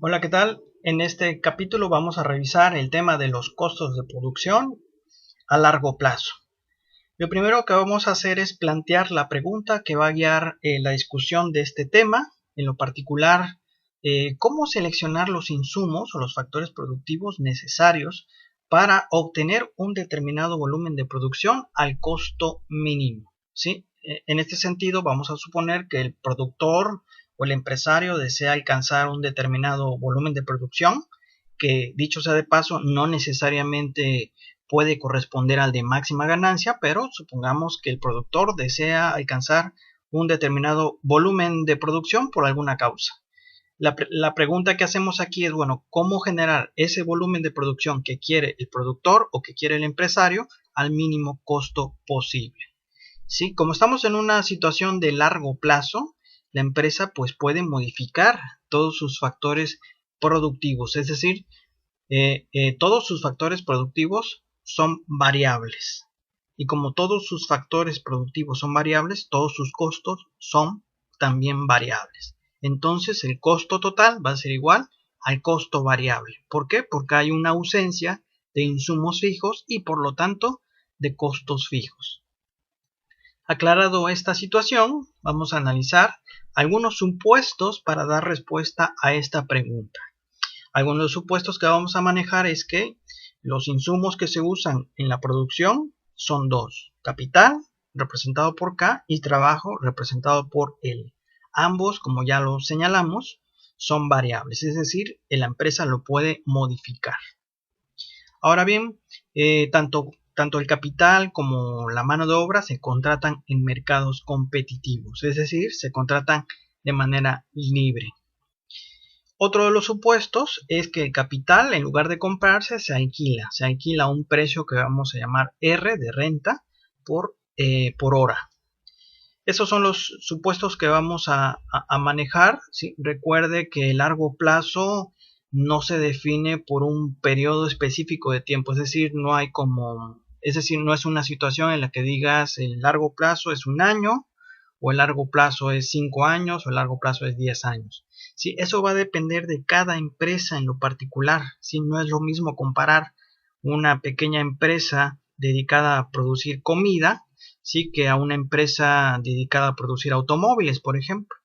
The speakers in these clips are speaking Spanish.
Hola, ¿qué tal? En este capítulo vamos a revisar el tema de los costos de producción a largo plazo. Lo primero que vamos a hacer es plantear la pregunta que va a guiar la discusión de este tema, en lo particular, cómo seleccionar los insumos o los factores productivos necesarios para obtener un determinado volumen de producción al costo mínimo, ¿sí? En este sentido, vamos a suponer que el productor o el empresario desea alcanzar un determinado volumen de producción, que dicho sea de paso, no necesariamente puede corresponder al de máxima ganancia, pero supongamos que el productor desea alcanzar un determinado volumen de producción por alguna causa. La pregunta que hacemos aquí es, bueno, ¿cómo generar ese volumen de producción que quiere el productor o que quiere el empresario al mínimo costo posible? ¿Sí? Como estamos en una situación de largo plazo, la empresa pues puede modificar todos sus factores productivos, es decir, todos sus factores productivos son variables. Y como todos sus factores productivos son variables, todos sus costos son también variables. Entonces el costo total va a ser igual al costo variable. ¿Por qué? Porque hay una ausencia de insumos fijos y por lo tanto de costos fijos. Aclarado esta situación, vamos a analizar algunos supuestos para dar respuesta a esta pregunta. Algunos de los supuestos que vamos a manejar es que los insumos que se usan en la producción son dos: capital, representado por K, y trabajo, representado por L. Ambos, como ya lo señalamos, son variables, es decir, la empresa lo puede modificar. Ahora bien, tanto el capital como la mano de obra se contratan en mercados competitivos, es decir, se contratan de manera libre. Otro de los supuestos es que el capital, en lugar de comprarse, se alquila a un precio que vamos a llamar R de renta por hora. Esos son los supuestos que vamos a manejar, ¿sí? Recuerde que el largo plazo no se define por un periodo específico de tiempo, es decir, no es una situación en la que digas el largo plazo es un año, o el largo plazo es 5 años, o el largo plazo es 10 años. ¿Sí? Eso va a depender de cada empresa en lo particular, ¿sí? No es lo mismo comparar una pequeña empresa dedicada a producir comida, ¿sí? Que a una empresa dedicada a producir automóviles, por ejemplo.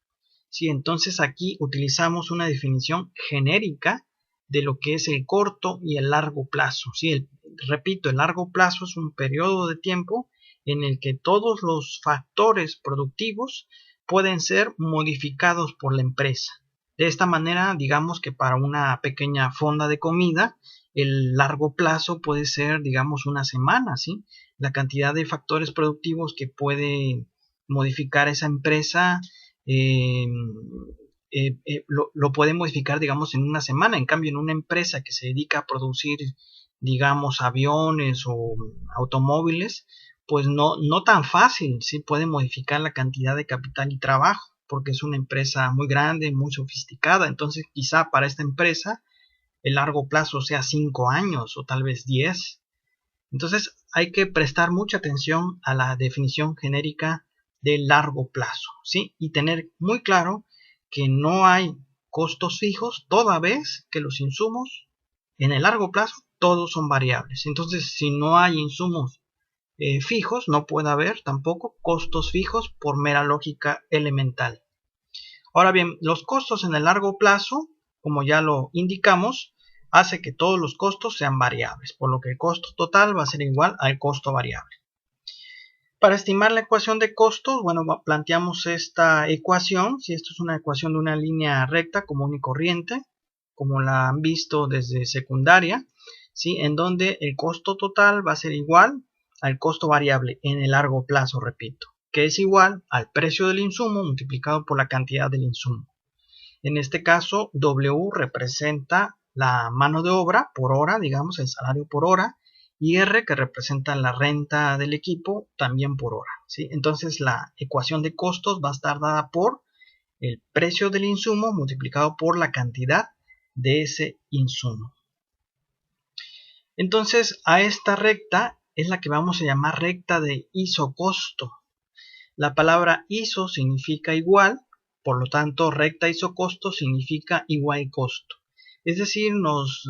¿Sí? Entonces aquí utilizamos una definición genérica de lo que es el corto y el largo plazo. ¿Sí? Repito, el largo plazo es un periodo de tiempo en el que todos los factores productivos pueden ser modificados por la empresa. De esta manera, digamos que para una pequeña fonda de comida, el largo plazo puede ser, digamos, una semana, ¿sí? La cantidad de factores productivos que puede modificar esa empresa eh, lo puede modificar, digamos, en una semana. En cambio, en una empresa que se dedica a producir, digamos, aviones o automóviles, pues no tan fácil, ¿sí? Puede modificar la cantidad de capital y trabajo, porque es una empresa muy grande, muy sofisticada. Entonces, quizá para esta empresa el largo plazo sea 5 años o tal vez 10. Entonces, hay que prestar mucha atención a la definición genérica de largo plazo, ¿sí? Y tener muy claro que no hay costos fijos, toda vez que los insumos en el largo plazo todos son variables. Entonces, si no hay insumos fijos, no puede haber tampoco costos fijos por mera lógica elemental. Ahora bien, los costos en el largo plazo, como ya lo indicamos, hace que todos los costos sean variables, por lo que el costo total va a ser igual al costo variable. Para estimar la ecuación de costos, bueno, planteamos esta ecuación. Si esto es una ecuación de una línea recta común y corriente, como la han visto desde secundaria, ¿sí? En donde el costo total va a ser igual al costo variable en el largo plazo, repito, que es igual al precio del insumo multiplicado por la cantidad del insumo. En este caso, W representa la mano de obra por hora, digamos, el salario por hora, y R que representa la renta del equipo también por hora, ¿sí? Entonces la ecuación de costos va a estar dada por el precio del insumo multiplicado por la cantidad de ese insumo. Entonces a esta recta es la que vamos a llamar recta de isocosto. La palabra iso significa igual, por lo tanto recta isocosto significa igual costo. Es decir, nos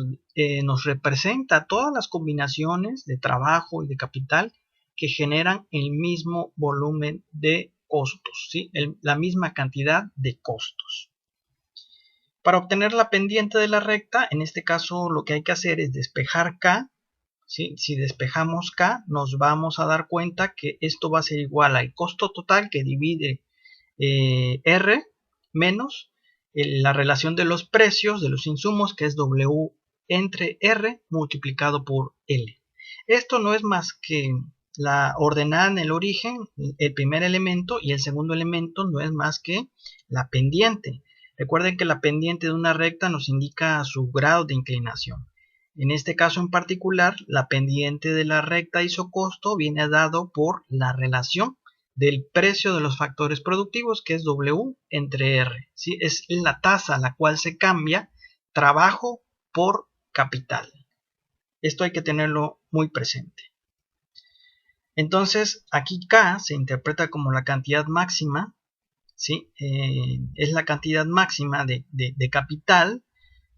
representa todas las combinaciones de trabajo y de capital que generan el mismo volumen de costos, ¿sí? La misma cantidad de costos. Para obtener la pendiente de la recta, en este caso lo que hay que hacer es despejar K. ¿Sí? Si despejamos K, nos vamos a dar cuenta que esto va a ser igual al costo total que divide R menos la relación de los precios de los insumos, que es W entre R multiplicado por L. Esto no es más que la ordenada en el origen, el primer elemento, y el segundo elemento no es más que la pendiente. Recuerden que la pendiente de una recta nos indica su grado de inclinación. En este caso en particular, la pendiente de la recta isocosto viene dado por la relación del precio de los factores productivos, que es W entre R. ¿Sí? Es la tasa a la cual se cambia trabajo por capital. Esto hay que tenerlo muy presente. Entonces, aquí K se interpreta como la cantidad máxima, ¿sí? Es la cantidad máxima de capital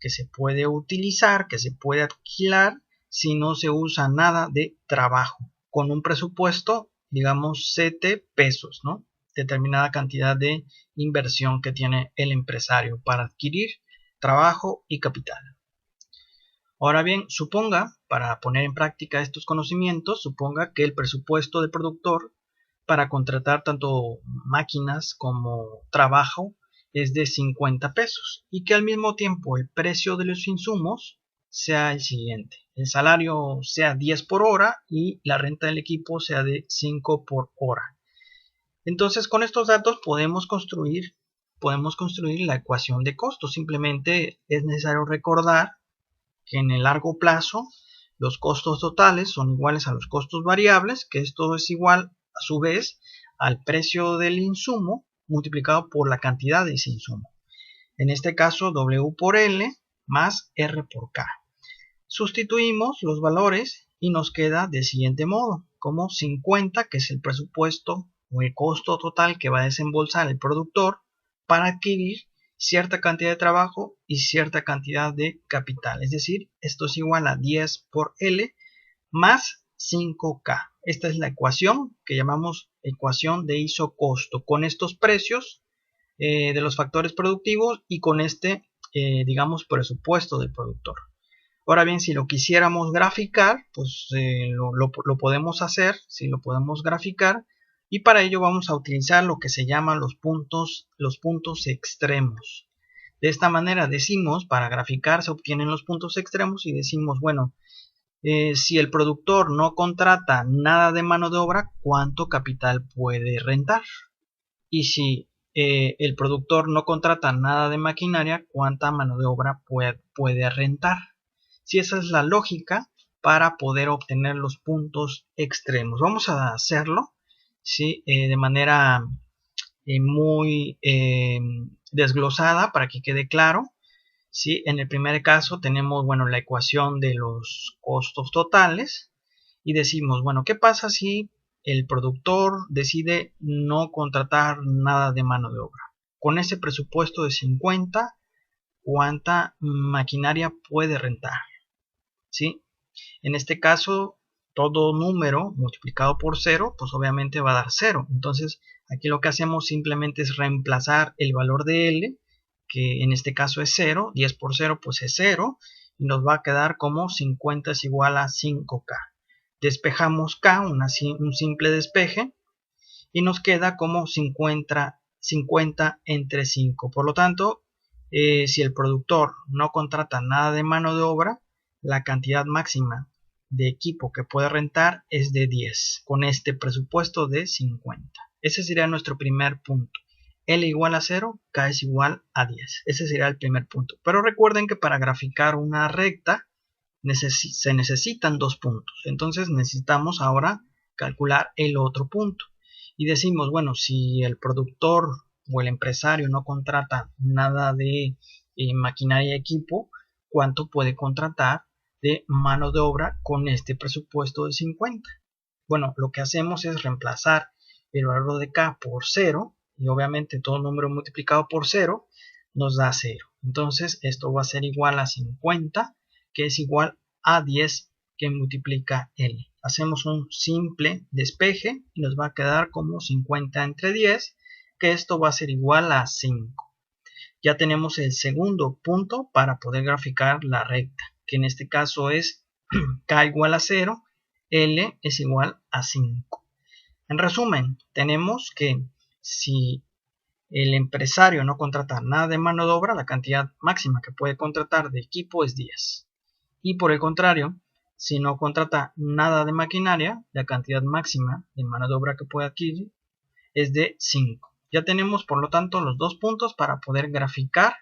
que se puede utilizar, que se puede alquilar si no se usa nada de trabajo, con un presupuesto, digamos, 7 pesos, ¿no? Determinada cantidad de inversión que tiene el empresario para adquirir trabajo y capital. Ahora bien, suponga, para poner en práctica estos conocimientos, suponga que el presupuesto del productor para contratar tanto máquinas como trabajo es de 50 pesos y que al mismo tiempo el precio de los insumos sea el siguiente. El salario sea 10 por hora y la renta del equipo sea de 5 por hora. Entonces, con estos datos podemos construir la ecuación de costos. Simplemente es necesario recordar que en el largo plazo los costos totales son iguales a los costos variables, que esto es igual a su vez al precio del insumo multiplicado por la cantidad de ese insumo. En este caso W por L más R por K. Sustituimos los valores y nos queda de siguiente modo, como 50, que es el presupuesto o el costo total que va a desembolsar el productor para adquirir cierta cantidad de trabajo y cierta cantidad de capital. Es decir, esto es igual a 10 por L más 5K. Esta es la ecuación que llamamos ecuación de isocosto, con estos precios de los factores productivos y con este, digamos, presupuesto del productor. Ahora bien, si lo quisiéramos graficar, pues lo podemos hacer, si lo podemos graficar, y para ello vamos a utilizar lo que se llaman los puntos extremos. De esta manera decimos, para graficar se obtienen los puntos extremos y decimos, bueno, si el productor no contrata nada de mano de obra, ¿cuánto capital puede rentar? Y si el productor no contrata nada de maquinaria, ¿cuánta mano de obra puede rentar? Si esa es la lógica para poder obtener los puntos extremos. Vamos a hacerlo, ¿sí? De manera muy desglosada para que quede claro. ¿Sí? En el primer caso tenemos, bueno, la ecuación de los costos totales y decimos, bueno, ¿qué pasa si el productor decide no contratar nada de mano de obra? Con ese presupuesto de 50, ¿cuánta maquinaria puede rentar? ¿Sí? En este caso, todo número multiplicado por 0, pues obviamente va a dar 0. Entonces, aquí lo que hacemos simplemente es reemplazar el valor de L, que en este caso es 0, 10 por 0 pues es 0, y nos va a quedar como 50 es igual a 5K. Despejamos K, un simple despeje, y nos queda como 50 entre 5. Por lo tanto, si el productor no contrata nada de mano de obra, la cantidad máxima de equipo que puede rentar es de 10, con este presupuesto de 50. Ese sería nuestro primer punto. L igual a 0, K es igual a 10. Ese sería el primer punto. Pero recuerden que para graficar una recta se necesitan 2 puntos. Entonces necesitamos ahora calcular el otro punto. Y decimos, bueno, si el productor o el empresario no contrata nada de maquinaria y equipo, ¿cuánto puede contratar de mano de obra con este presupuesto de 50? Bueno, lo que hacemos es reemplazar el valor de K por 0 y obviamente todo número multiplicado por 0 nos da 0. Entonces esto va a ser igual a 50, que es igual a 10 que multiplica L. Hacemos un simple despeje y nos va a quedar como 50 entre 10, que esto va a ser igual a 5. Ya tenemos el segundo punto para poder graficar la recta, que en este caso es K igual a 0, L es igual a 5. En resumen, tenemos que si el empresario no contrata nada de mano de obra, la cantidad máxima que puede contratar de equipo es 10. Y por el contrario, si no contrata nada de maquinaria, la cantidad máxima de mano de obra que puede adquirir es de 5. Ya tenemos, por lo tanto, los dos puntos para poder graficar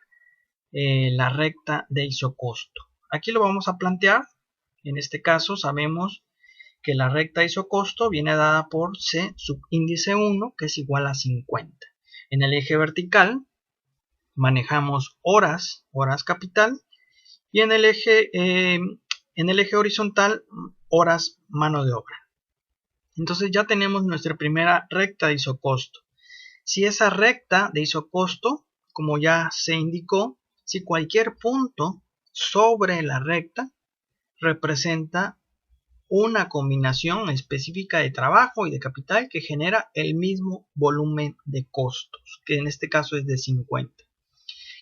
la recta de isocosto. Aquí lo vamos a plantear. En este caso sabemos que la recta isocosto viene dada por C subíndice 1, que es igual a 50. En el eje vertical manejamos horas capital, y en el eje horizontal horas mano de obra. Entonces ya tenemos nuestra primera recta de isocosto. Si esa recta de isocosto, como ya se indicó, si cualquier punto sobre la recta representa una combinación específica de trabajo y de capital que genera el mismo volumen de costos, que en este caso es de 50.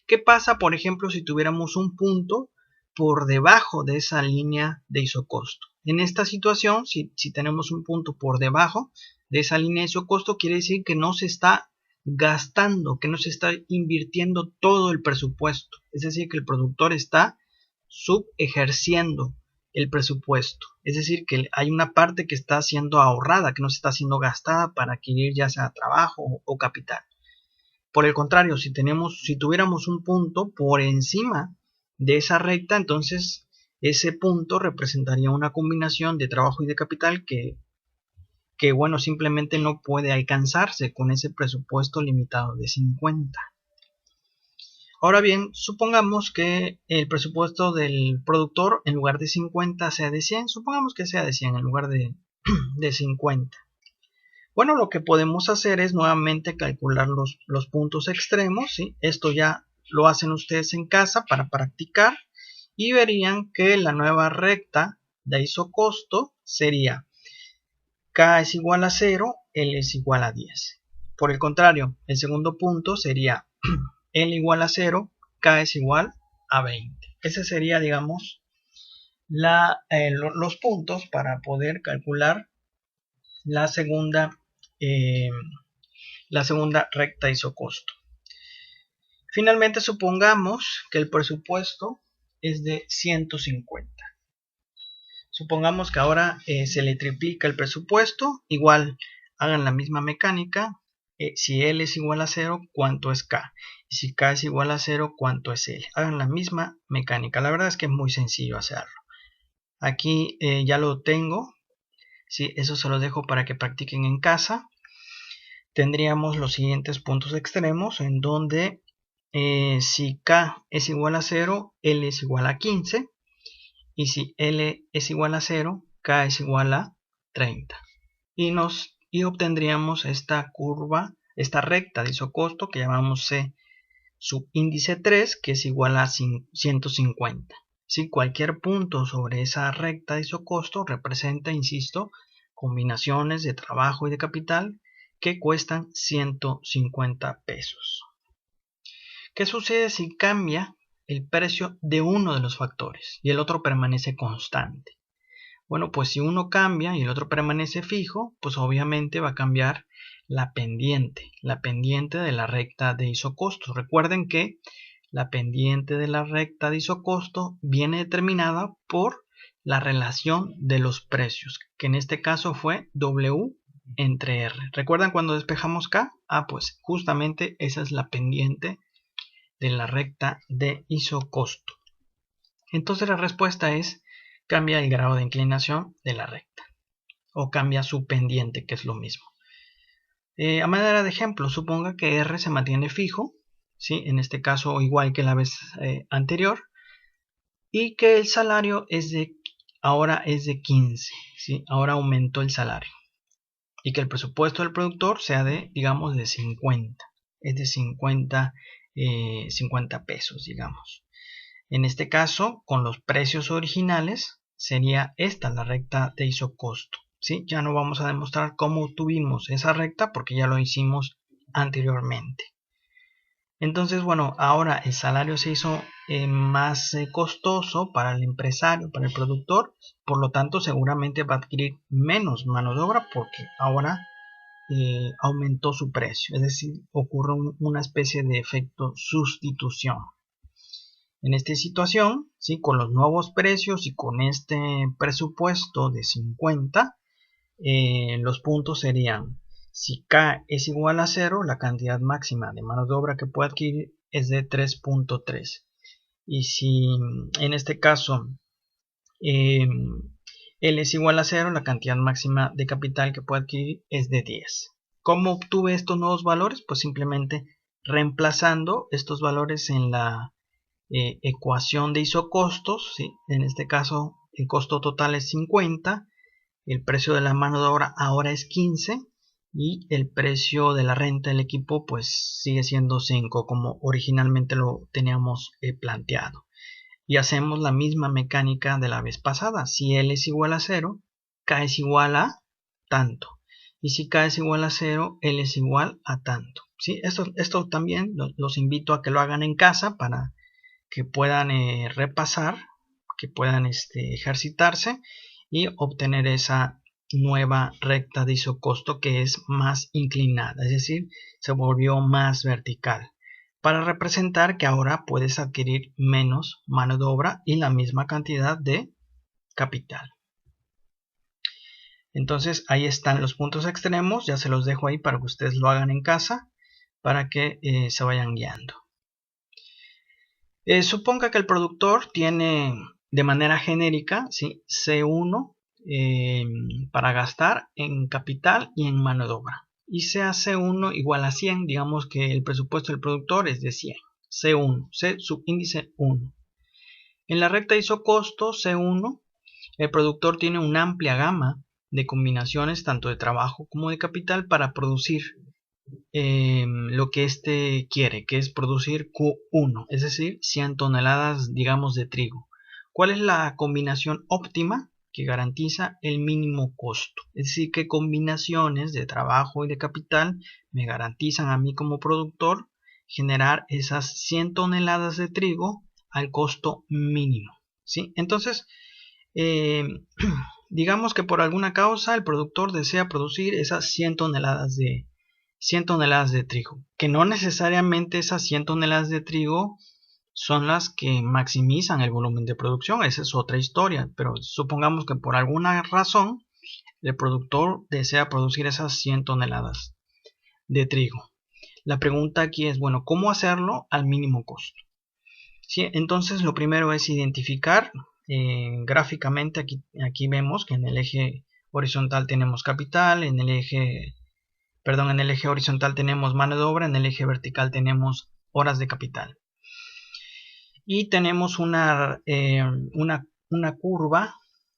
¿Qué pasa, por ejemplo, si tuviéramos un punto por debajo de esa línea de isocosto? En esta situación, si tenemos un punto por debajo de esa línea de isocosto, quiere decir que no se está gastando, que no se está invirtiendo todo el presupuesto. Es decir, que el productor está subejerciendo el presupuesto. Es decir, que hay una parte que está siendo ahorrada, que no se está siendo gastada para adquirir ya sea trabajo o capital. Por el contrario, si tuviéramos un punto por encima de esa recta, entonces ese punto representaría una combinación de trabajo y de capital que bueno, simplemente no puede alcanzarse con ese presupuesto limitado de 50. Ahora bien, supongamos que el presupuesto del productor en lugar de 50 sea de 100, supongamos que sea de 100 en lugar de 50. Bueno, lo que podemos hacer es nuevamente calcular los puntos extremos, ¿sí? Esto ya lo hacen ustedes en casa para practicar y verían que la nueva recta de isocosto sería K es igual a 0, L es igual a 10. Por el contrario, el segundo punto sería L igual a 0, K es igual a 20. Ese sería, digamos, los puntos para poder calcular la segunda recta isocosto. Finalmente, supongamos que el presupuesto es de 150. Supongamos que ahora se le triplica el presupuesto, igual hagan la misma mecánica. Si L es igual a 0, ¿cuánto es K? Y si K es igual a 0, ¿cuánto es L? Hagan la misma mecánica. La verdad es que es muy sencillo hacerlo. Aquí ya lo tengo. Sí, eso se lo dejo para que practiquen en casa. Tendríamos los siguientes puntos extremos en donde si K es igual a 0, L es igual a 15. Y si L es igual a 0, K es igual a 30. Y obtendríamos esta curva, esta recta de isocosto que llamamos C subíndice 3, que es igual a 150. Si cualquier punto sobre esa recta de isocosto representa, insisto, combinaciones de trabajo y de capital que cuestan 150 pesos. ¿Qué sucede si cambia el precio de uno de los factores y el otro permanece constante? Bueno, pues si uno cambia y el otro permanece fijo, pues obviamente va a cambiar la pendiente de la recta de isocosto. Recuerden que la pendiente de la recta de isocosto viene determinada por la relación de los precios, que en este caso fue W entre R. ¿Recuerdan cuando despejamos K? Pues justamente esa es la pendiente de la recta de isocosto. Entonces la respuesta es: cambia el grado de inclinación de la recta o cambia su pendiente, que es lo mismo. A manera de ejemplo, suponga que R se mantiene fijo, ¿sí? En este caso igual que la vez anterior, y que el salario ahora es de 15, ¿sí? Ahora aumentó el salario, y que el presupuesto del productor sea de, digamos, de 50, es de 50 50 pesos, digamos. En este caso, con los precios originales, sería esta la recta de isocosto, ¿sí? Ya no vamos a demostrar cómo obtuvimos esa recta porque ya lo hicimos anteriormente. Entonces, bueno, ahora el salario se hizo más costoso para el empresario, para el productor, por lo tanto seguramente va a adquirir menos mano de obra porque ahora aumentó su precio, es decir, ocurre una especie de efecto sustitución. En esta situación, ¿sí? Con los nuevos precios y con este presupuesto de 50, los puntos serían: si K es igual a 0, la cantidad máxima de mano de obra que puede adquirir es de 3.3. Y si en este caso L es igual a 0, la cantidad máxima de capital que puede adquirir es de 10. ¿Cómo obtuve estos nuevos valores? Pues simplemente reemplazando estos valores en la ecuación de isocostos, ¿sí? En este caso el costo total es 50, el precio de la mano de obra ahora es 15 y el precio de la renta del equipo pues sigue siendo 5 como originalmente lo teníamos planteado. Y hacemos la misma mecánica de la vez pasada. Si L es igual a 0, K es igual a tanto. Y si K es igual a 0, L es igual a tanto. ¿Sí? Esto también los invito a que lo hagan en casa para que puedan repasar, que puedan ejercitarse y obtener esa nueva recta de isocosto que es más inclinada, es decir, se volvió más vertical, para representar que ahora puedes adquirir menos mano de obra y la misma cantidad de capital. Entonces ahí están los puntos extremos, ya se los dejo ahí para que ustedes lo hagan en casa, para que se vayan guiando. Suponga que el productor tiene de manera genérica, ¿sí?, C1 para gastar en capital y en mano de obra. Y sea C1 igual a 100, digamos que el presupuesto del productor es de 100. C1, C subíndice 1. En la recta isocosto C1, el productor tiene una amplia gama de combinaciones tanto de trabajo como de capital para producir lo que éste quiere, que es producir Q1, es decir, 100 toneladas, digamos, de trigo. ¿Cuál es la combinación óptima que garantiza el mínimo costo? Es decir, qué combinaciones de trabajo y de capital me garantizan a mí como productor generar esas 100 toneladas de trigo al costo mínimo, ¿sí? Entonces, digamos que por alguna causa el productor desea producir esas 100 toneladas de trigo, que no necesariamente esas 100 toneladas de trigo son las que maximizan el volumen de producción, esa es otra historia, pero supongamos que por alguna razón el productor desea producir esas 100 toneladas de trigo. La pregunta aquí es, bueno, ¿cómo hacerlo al mínimo costo? Sí, entonces lo primero es identificar gráficamente, aquí vemos que en el eje horizontal tenemos capital, en el eje horizontal tenemos mano de obra, en el eje vertical tenemos horas de capital. Y tenemos una curva,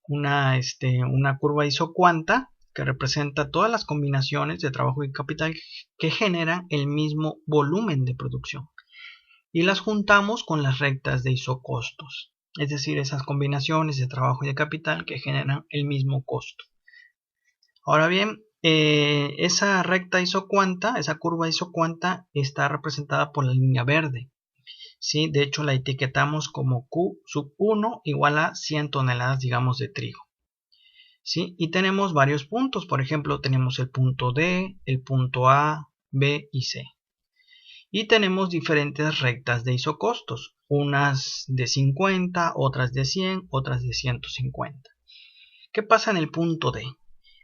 una curva isocuanta que representa todas las combinaciones de trabajo y capital que generan el mismo volumen de producción. Y las juntamos con las rectas de isocostos, es decir, esas combinaciones de trabajo y de capital que generan el mismo costo. Ahora bien, esa recta isocuanta, esa curva isocuanta está representada por la línea verde, ¿sí? De hecho la etiquetamos como Q sub 1 igual a 100 toneladas, digamos, de trigo, ¿sí? Y tenemos varios puntos, por ejemplo, tenemos el punto D, el punto A, B y C. Y tenemos diferentes rectas de isocostos, unas de 50, otras de 100, otras de 150. ¿Qué pasa en el punto D?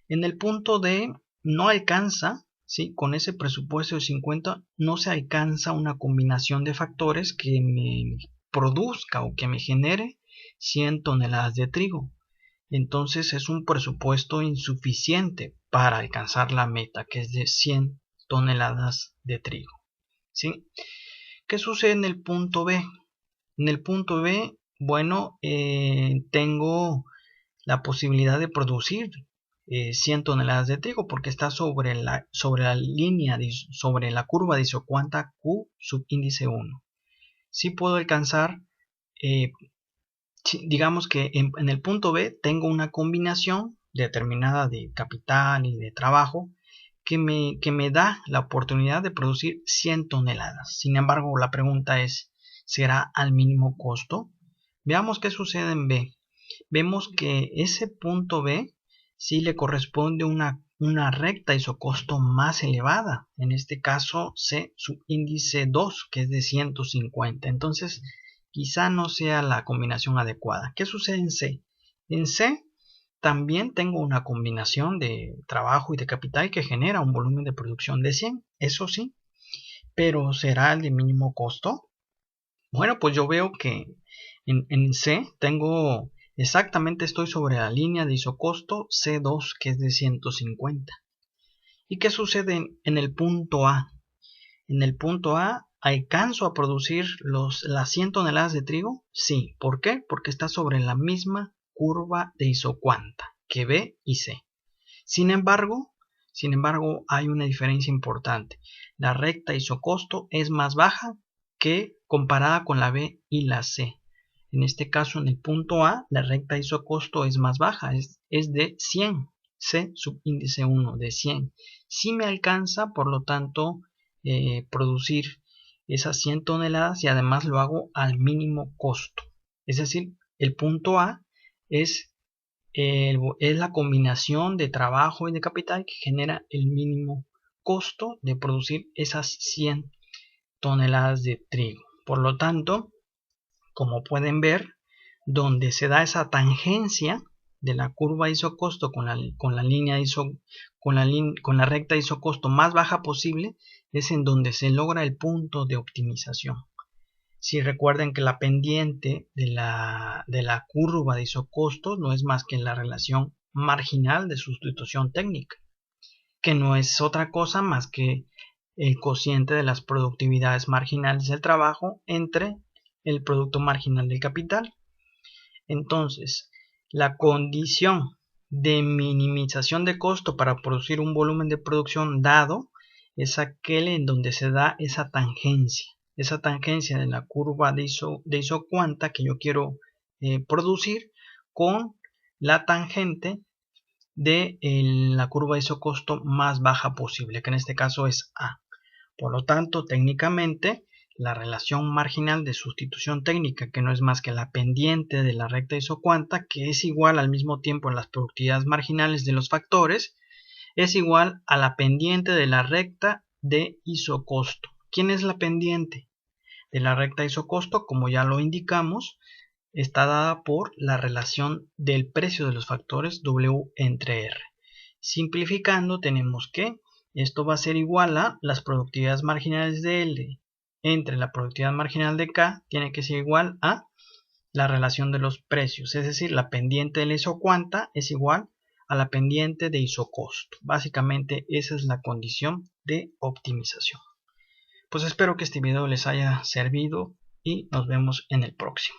En el punto D no alcanza, ¿sí?, con ese presupuesto de 50, no se alcanza una combinación de factores que me produzca o que me genere 100 toneladas de trigo. Entonces es un presupuesto insuficiente para alcanzar la meta, que es de 100 toneladas de trigo, ¿sí? ¿Qué sucede en el punto B? En el punto B, bueno, tengo la posibilidad de producir 100 toneladas de trigo porque está sobre la línea, sobre la curva de isocuanta Q subíndice 1. Sí puedo alcanzar, digamos que en el punto B tengo una combinación determinada de capital y de trabajo que me da la oportunidad de producir 100 toneladas. Sin embargo, la pregunta es, ¿será al mínimo costo? Veamos qué sucede en B. Vemos que ese punto B sí le corresponde una recta isocosto más elevada. En este caso, C subíndice 2, que es de 150. Entonces, quizá no sea la combinación adecuada. ¿Qué sucede en C? En C también tengo una combinación de trabajo y de capital que genera un volumen de producción de 100. Eso sí, pero ¿será el de mínimo costo? Bueno, pues yo veo que en C tengo exactamente, estoy sobre la línea de isocosto C2, que es de 150. ¿Y qué sucede en el punto A? En el punto A, ¿alcanzo a producir las 100 toneladas de trigo? Sí. ¿Por qué? Porque está sobre la misma curva de isocuanta que B y C. Sin embargo, hay una diferencia importante. La recta isocosto es más baja que comparada con la B y la C. En este caso, en el punto A, la recta isocosto es más baja, es de 100. C subíndice 1 de 100. Sí me alcanza, por lo tanto, producir esas 100 toneladas y además lo hago al mínimo costo. Es decir, el punto A es la combinación de trabajo y de capital que genera el mínimo costo de producir esas 100 toneladas de trigo. Por lo tanto, como pueden ver, donde se da esa tangencia de la curva isocosto con la recta isocosto más baja posible, es en donde se logra el punto de optimización. Si recuerden que la pendiente de la curva de isocostos no es más que la relación marginal de sustitución técnica, que no es otra cosa más que el cociente de las productividades marginales del trabajo entre el producto marginal del capital. Entonces, la condición de minimización de costo para producir un volumen de producción dado es aquel en donde se da esa tangencia de la curva de isocuanta que yo quiero producir con la tangente de la curva de isocosto más baja posible, que en este caso es A. Por lo tanto, técnicamente, la relación marginal de sustitución técnica, que no es más que la pendiente de la recta isocuanta, que es igual al mismo tiempo en las productividades marginales de los factores, es igual a la pendiente de la recta de isocosto. ¿Quién es la pendiente de la recta isocosto? Como ya lo indicamos, está dada por la relación del precio de los factores W entre R. Simplificando, tenemos que esto va a ser igual a las productividades marginales de L entre la productividad marginal de K, tiene que ser igual a la relación de los precios, es decir, la pendiente de la isocuanta es igual a la pendiente de isocosto. Básicamente esa es la condición de optimización. Pues espero que este video les haya servido y nos vemos en el próximo.